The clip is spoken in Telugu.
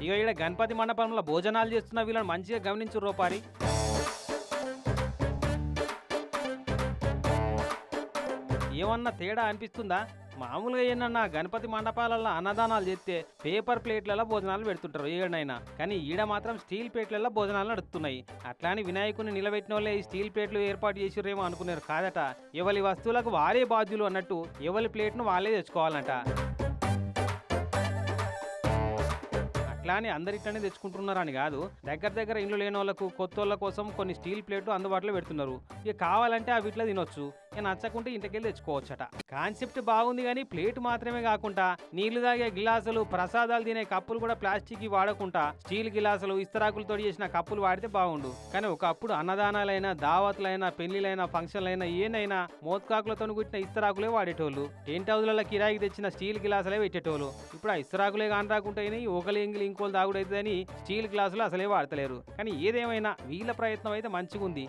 ఇక ఈడ గణపతి మండపంలో భోజనాలు చేస్తున్న వీళ్ళని మంచిగా గమనించు రూపారి. ఏమన్నా తేడా అనిపిస్తుందా? మామూలుగా ఏంటన్నా గణపతి మండపాలలో అన్నదానాలు చేస్తే పేపర్ ప్లేట్లలో భోజనాలు పెడుతుంటారు ఏడనైనా, కానీ ఈడ మాత్రం స్టీల్ ప్లేట్లలో భోజనాలు నడుస్తున్నాయి. అట్లాని వినాయకుని నిలబెట్టిన వాళ్ళే ఈ స్టీల్ ప్లేట్లు ఏర్పాటు చేసిరేమో అనుకున్నారు. కాదట, ఎవరి వస్తువులకు వారే బాధ్యులు అన్నట్టు ఎవరి ప్లేట్ను వాళ్ళే తెచ్చుకోవాలంట. అట్లానే అందరిట్లనే తెచ్చుకుంటున్నారని కాదు, దగ్గర దగ్గర ఇండ్లు లేని వాళ్ళకు కొత్త వాళ్ళ కోసం కొన్ని స్టీల్ ప్లేట్లు అందుబాటులో పెడుతున్నారు. ఇక కావాలంటే అవి ఇట్లా తినొచ్చు, ఇక నచ్చకుంటే ఇంటికెళ్ళి తెచ్చుకోవచ్చట. కాన్సెప్ట్ బాగుంది, కానీ ప్లేట్ మాత్రమే కాకుండా నీళ్లు తాగే గిలాసులు, ప్రసాదాలు తినే కప్పులు కూడా ప్లాస్టిక్ వాడకుండా స్టీల్ గిలాసులు, ఇస్తరాకులతో చేసిన కప్పులు వాడితే బాగుండు. కానీ ఒకప్పుడు అన్నదానాలైనా, దావత్లైనా, పెళ్లిలైనా, ఫంక్షన్లైనా ఏనైనా మోత్కాకులతో కుట్టిన ఇస్తరాకులే వాడేటోళ్ళు. టెంట్ హౌస్లలో కిరాయికి తెచ్చిన స్టీల్ గిలాసులే పెట్టేటోళ్ళు. ఇప్పుడు ఆ ఇస్తరాకులే కానరాకుంటేనే ఒకలి ఇంకోలు తాగుడైతుందని స్టీల్ గ్లాసులు అసలే వాడతలేరు. కానీ ఏదేమైనా వీళ్ళ ప్రయత్నం అయితే మంచిగా ఉంది.